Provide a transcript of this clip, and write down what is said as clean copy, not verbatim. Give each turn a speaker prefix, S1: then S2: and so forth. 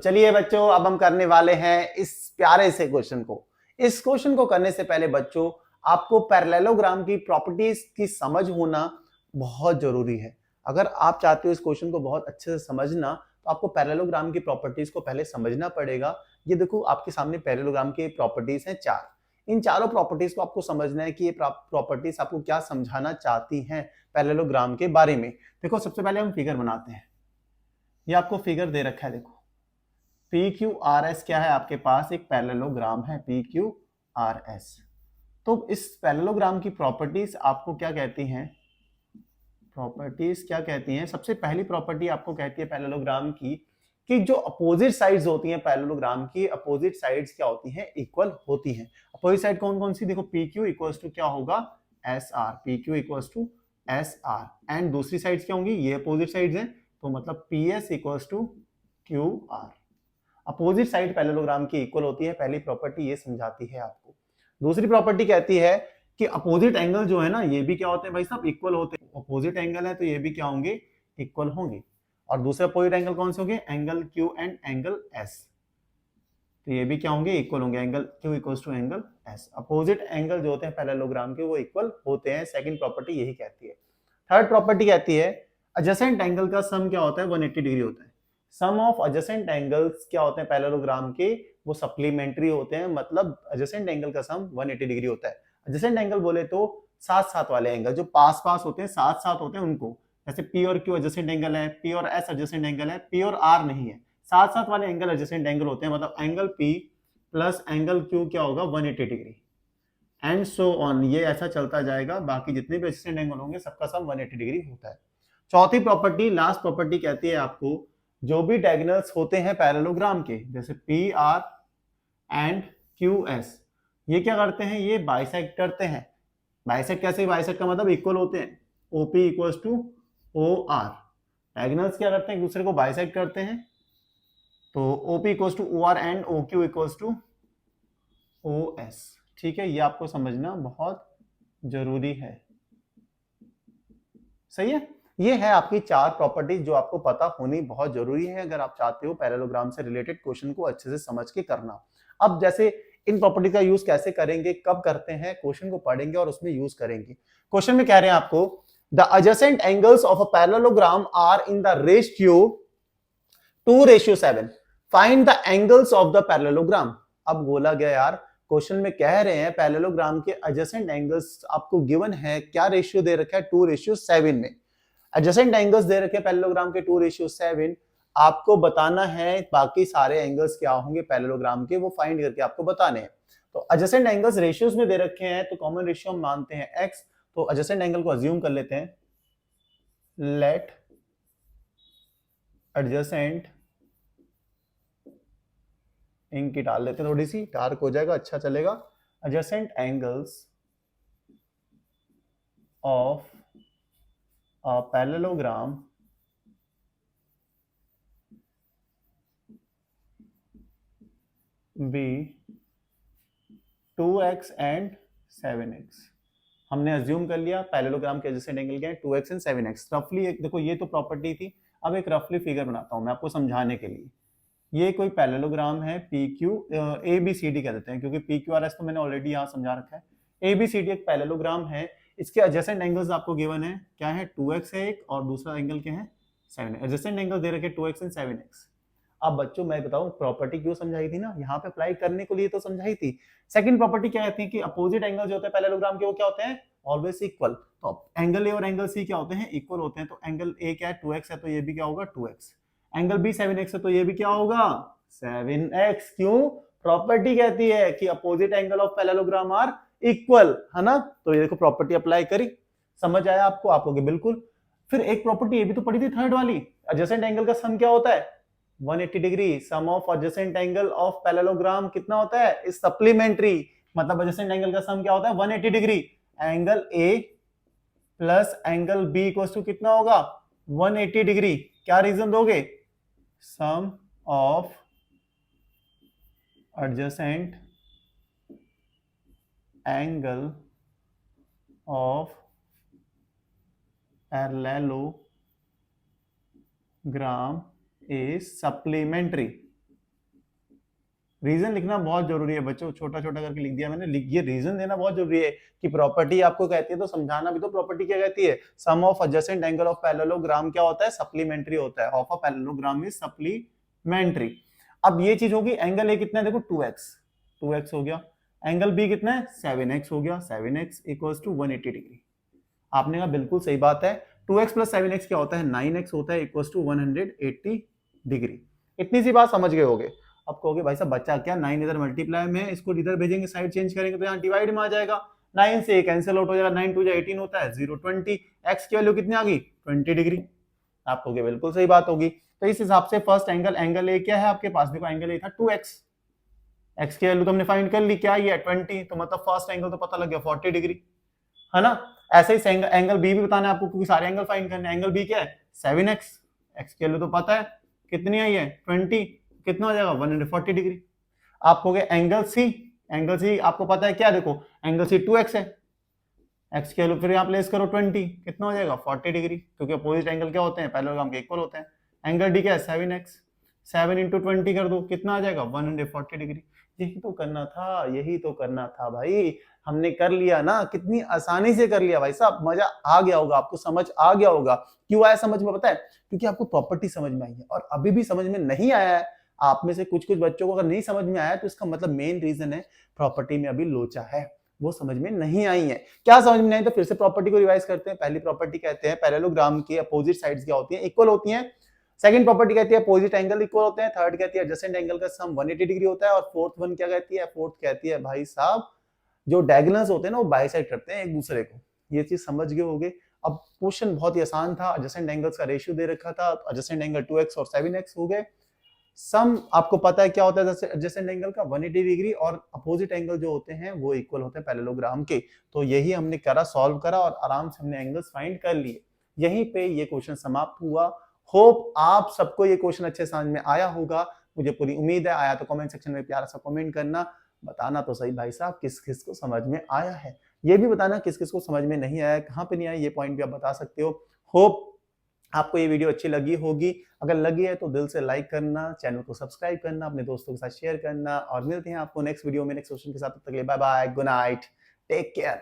S1: चलिए बच्चों, अब हम करने वाले हैं इस प्यारे से क्वेश्चन को। इस क्वेश्चन को करने से पहले बच्चों, आपको पैरेललोग्राम की प्रॉपर्टीज की समझ होना बहुत जरूरी है। अगर आप चाहते हो इस क्वेश्चन को बहुत अच्छे से समझना, तो आपको पैरेललोग्राम की प्रॉपर्टीज को पहले समझना पड़ेगा। ये देखो, आपके सामने पैरेललोग्राम की प्रॉपर्टीज हैं 4। इन चारों प्रॉपर्टीज को आपको समझना है कि ये प्रॉपर्टीज आपको क्या समझाना चाहती हैं पैरेललोग्राम के बारे में। देखो, सबसे पहले हम फिगर बनाते हैं। ये आपको फिगर दे रखा है, देखो पी क्यू आर एस क्या है, आपके पास एक पैरेललोग्राम है पी क्यू आर एस। तो इस पैरेललोग्राम की प्रॉपर्टीज आपको क्या कहती हैं? प्रॉपर्टीज क्या कहती हैं? सबसे पहली प्रॉपर्टी आपको कहती है पैरेललोग्राम की कि जो अपोजिट साइड्स होती हैं पैरेललोग्राम की, अपोजिट साइड्स क्या होती हैं? इक्वल होती हैं। अपोजिट साइड कौन कौन सी? देखो, पी क्यू इक्वल्स टू क्या होगा? S R. P Q equals to S R. And दूसरी साइड्स क्या होंगी? ये अपोजिट साइड्स हैं, तो मतलब P S equals to Q R. Opposite side parallelogram की इक्वल होती है, पहली प्रॉपर्टी ये समझाती है आपको। दूसरी प्रॉपर्टी कहती है कि अपोजिट एंगल जो है ना, ये भी क्या होते हैं भाई साहब? इक्वल होते हैं। अपोजिट एंगल है तो ये भी क्या होंगे? इक्वल होंगे। और दूसरे अपोजिट एंगल कौन से होंगे? Angle Q and angle S, तो ये भी क्या होंगे? इक्वल होंगे। Angle Q equals to angle S. Opposite angle जो होते हैं पैरेललोग्राम के, वो इक्वल होते हैं। सेकंड प्रॉपर्टी यही कहती है। थर्ड प्रॉपर्टी कहती है एडजेसेंट एंगल का सम क्या होता है? 180 डिग्री होता है। सम ऑफ एडजेसेंट एंगल्स क्या होते हैं पैरेललोग्राम के? वो सप्लीमेंट्री होते हैं, मतलब एडजेसेंट एंगल का सम 180 डिग्री होता है। एडजेसेंट एंगल बोले तो साथ साथ वाले एंगल, जो पास पास होते हैं, साथ साथ होते हैं उनको। जैसे पी और क्यू एडजेसेंट एंगल है, पी और एस एडजेसेंट एंगल है, पी और आर नहीं है। साथ साथ वाले एंगल एडजेसेंट एंगल होते हैं, मतलब angle P plus angle Q क्या होगा? 180 डिग्री। एंड सो ऑन, ये ऐसा चलता जाएगा। बाकी जितने भी एडजेसेंट एंगल होंगे सबका सम 180 डिग्री होता है। चौथी प्रॉपर्टी, लास्ट प्रॉपर्टी कहती है आपको, जो भी डायगोनल्स होते हैं पैरेललोग्राम के, जैसे P R and Q S, ये क्या करते हैं? ये बाइसेक्ट करते हैं। बाइसेक्ट कैसे? बाइसेक्ट का मतलब इक्वल होते हैं। OP equals to O R. Diagonals क्या करते हैं? एक दूसरे को बाइसेक्ट करते हैं, तो OP equals to O R and O Q equals to O S. ठीक है, ये आपको समझना बहुत जरूरी है। सही है। ये है आपकी 4 प्रॉपर्टीज जो आपको पता होनी बहुत जरूरी है अगर आप चाहते हो पैरेललोग्राम से रिलेटेड क्वेश्चन को अच्छे से समझ के करना। अब जैसे इन प्रॉपर्टी का यूज कैसे करेंगे, कब करते हैं, क्वेश्चन को पढ़ेंगे और उसमें यूज करेंगे। क्वेश्चन में कह रहे हैं आपको, the adjacent angles of a parallelogram are in the ratio 2:7। Find the angles of the parallelogram. अब बोला गया यार, क्वेश्चन में कह रहे हैं पैरेललोग्राम के एडजेसेंट एंगल्स आपको गिवन है, क्या रेशियो दे रखा है? 2:7 में। एडजेसेंट एंगल्स दे रखे पैरेललोग्राम के 2:7। आपको बताना है बाकी सारे एंगल्स क्या होंगे पैरेललोग्राम के, वो फाइंड करके आपको बताने हैं। तो एडजेसेंट एंगल्स रेशियोज में दे रखे हैं, तो कॉमन रेशियो हम मानते हैं x। तो एडजेसेंट एंगल को अज्यूम कर लेते हैं। लेट एडजेसेंट, इंक की डाल लेते हैं, थोड़ी सी डार्क हो जाएगा, अच्छा चलेगा। Adjacent angles of a parallelogram be 2x and 7x। हमने अज्यूम कर लिया पैरेललोग्राम के एडजेसेंट एंगल क्या है? 2x and 7x। रफली एक देखो, ये तो प्रॉपर्टी थी। अब एक रफली फिगर बनाता हूं मैं आपको समझाने के लिए। ये कोई पैरेललोग्राम है P Q, A B C D कह देते हैं, क्योंकि पी क्यू आर एस तो मैंने ऑलरेडी यहाँ समझा रखा है। ए बी सी डी एक पैरेललोग्राम है। इसके एडजेसेंट एंगल्स आपको गिवन है, क्या है? 2x है एक, और दूसरा एंगल क्या है? 7। एडजेसेंट एंगल दे रखे 2x एंड 7x। अब बच्चों मैं बताऊं प्रॉपर्टी क्यों समझाई थी ना, यहाँ पे अप्लाई करने के लिए तो समझाई थी। सेकंड प्रॉपर्टी क्या कहती है कि अपोजिट एंगल जो होते हैं पैरेललोग्राम के, वो क्या होते हैं? Always equal. तो एंगल ए और एंगल सी क्या होते हैं? इक्वल होते हैं। तो एंगल ए क्या है? 2x है, तो ये भी क्या होगा? 2x। एंगल बी 7x है, तो ये भी क्या होगा? 7x। क्यों? प्रॉपर्टी कहती है कि opposite angle of parallelogram are equal, है ना? तो ये देखो प्रॉपर्टी अप्लाई करी। समझ आया आपको? आप लोगे बिल्कुल। फिर एक प्रॉपर्टी ये भी तो पड़ी थी, थर्ड वाली, एडजेसेंट एंगल का सम क्या होता है? 180 degree. Sum of adjacent angle of parallelogram कितना होता है? Is supplementary. मतलब एडजेसेंट एंगल का सम क्या होता है? 180 degree. Angle A plus angle B equals to कितना होगा? 180 डिग्री। क्या रीजन दोगे? Sum of adjacent angle of parallelogram is supplementary. Reason लिखना बहुत जरूरी है बच्चों, छोटा छोटा करके लिख दिया मैंने, ये रीजन देना बहुत जरूरी है कि प्रॉपर्टी आपको कहती है तो समझाना भी, तो प्रॉपर्टी क्या कहती है, sum of adjacent angle of parallelogram क्या होता है, सप्लीमेंट्री होता है, of a parallelogram is supplementary. अब ये चीज होगी, एंगल ए कितना है देखो 2x, 2x हो गया, एंगल बी कितना है 7x हो गया, 7x इक्वल्स टू 180 डिग्री। आपने कहा बिल्कुल सही बात है, 2x प्लस 7x क्या होता है, 9x होता है, इक्वल्स टू 180 डिग्री। इतनी सी बात समझ गए होगे। अब कहोगे भाई साहब बच्चा क्या, 9 इधर मल्टीप्लाई में, इसको इधर भेजेंगे, साइड चेंज करेंगे तो यहाँ डिवाइड में आ जाएगा, 9 से कैंसिल आउट हो जाएगा, 9 2 18 होता है, 0 20, x की वैल्यू कितनी आ गई 20 डिग्री। आप कहोगे बिल्कुल सही बात होगी। तो इस हिसाब से फर्स्ट एंगल, एंगल ए क्या है आपके पास, देखो एंगल ए था 2x, x की वैल्यू तो हमने फाइंड कर ली, क्या ये 20, तो मतलब फर्स्ट एंगल तो पता लग गया 40 डिग्री, है ना। ऐसे ही एंगल बी भी बताना है आपको, क्योंकि सारे एंगल फाइंड करने हैं। एंगल बी क्या है 7x, x की वैल्यू तो पता है कितनी आई है 20, कितना हो जाएगा 140 डिग्री। आप कहोगे एंगल सी, एंगल सी आपको पता है क्या, देखो एंगल सी 2x है, x की वैल्यू फिर यहाँ प्लेस करो 20, कितना हो जाएगा 40 डिग्री, क्योंकि अपोजिट एंगल क्या होते हैं, पैरेललोग्राम के इक्वल होते हैं। एंगल डी क्या है 7x, 7 इंटू 20 कर दो, कितना आ जाएगा 140 डिग्री। यही तो करना था, यही तो करना था भाई, हमने कर लिया ना, कितनी आसानी से कर लिया भाई साहब, मजा आ गया होगा आपको, समझ आ गया होगा। क्यों आया समझ में पता है, क्योंकि आपको प्रॉपर्टी समझ में आई है, और अभी भी समझ में नहीं आया है आप में से कुछ कुछ बच्चों को, अगर नहीं समझ में आया तो इसका मतलब मेन रीजन है प्रॉपर्टी में अभी लोचा है, वो समझ में नहीं आई है। क्या समझ में नहीं आई तो फिर से प्रॉपर्टी को रिवाइज करते हैं। पहली प्रॉपर्टी कहते हैं पैरेललोग्राम की अपोजिट साइड्स क्या होती हैं, इक्वल होती हैं। सेकंड प्रॉपर्टी कहती है अपोजिट एंगल इक्वल होते हैं। थर्ड कहती है एडजेसेंट एंगल का सम 180 डिग्री होता है। और फोर्थ वन क्या कहती है, फोर्थ कहती है भाई साहब जो डायगोनल्स होते हैं ना वो बाइसेक्ट करते हैं एक दूसरे को। ये चीज समझ गए होगे। अब क्वेश्चन बहुत ही आसान था, एडजेसेंट एंगल्स का रेशियो दे रखा था, एडजेसेंट एंगल 2x और 7x हो गए। सम आपको पता है क्या होता है एडजेसेंट एंगल का 180 डिग्री, और अपोजिट एंगल जो होते हैं वो इक्वल होते हैं पैरेललोग्राम के। तो यही हमने करा, सॉल्व करा, और आराम से हमने एंगल्स फाइंड कर लिए। यहीं पे ये क्वेश्चन समाप्त हुआ। होप आप सबको ये क्वेश्चन अच्छे समझ में आया होगा, मुझे पूरी उम्मीद है। आया तो कमेंट सेक्शन में प्यारा सा कमेंट करना, बताना तो सही भाई साहब किस किस को समझ में आया है। ये भी बताना किस किस को समझ में नहीं आया, कहाँ पे नहीं आया, ये पॉइंट भी आप बता सकते हो। होप आपको ये वीडियो अच्छी लगी होगी। अगर लगी है तो दिल से लाइक करना, चैनल को सब्सक्राइब करना, अपने दोस्तों के साथ शेयर करना, और मिलते हैं आपको नेक्स्ट वीडियो में नेक्स्ट क्वेश्चन के साथ। तब तक के लिए bye bye, good night, take care.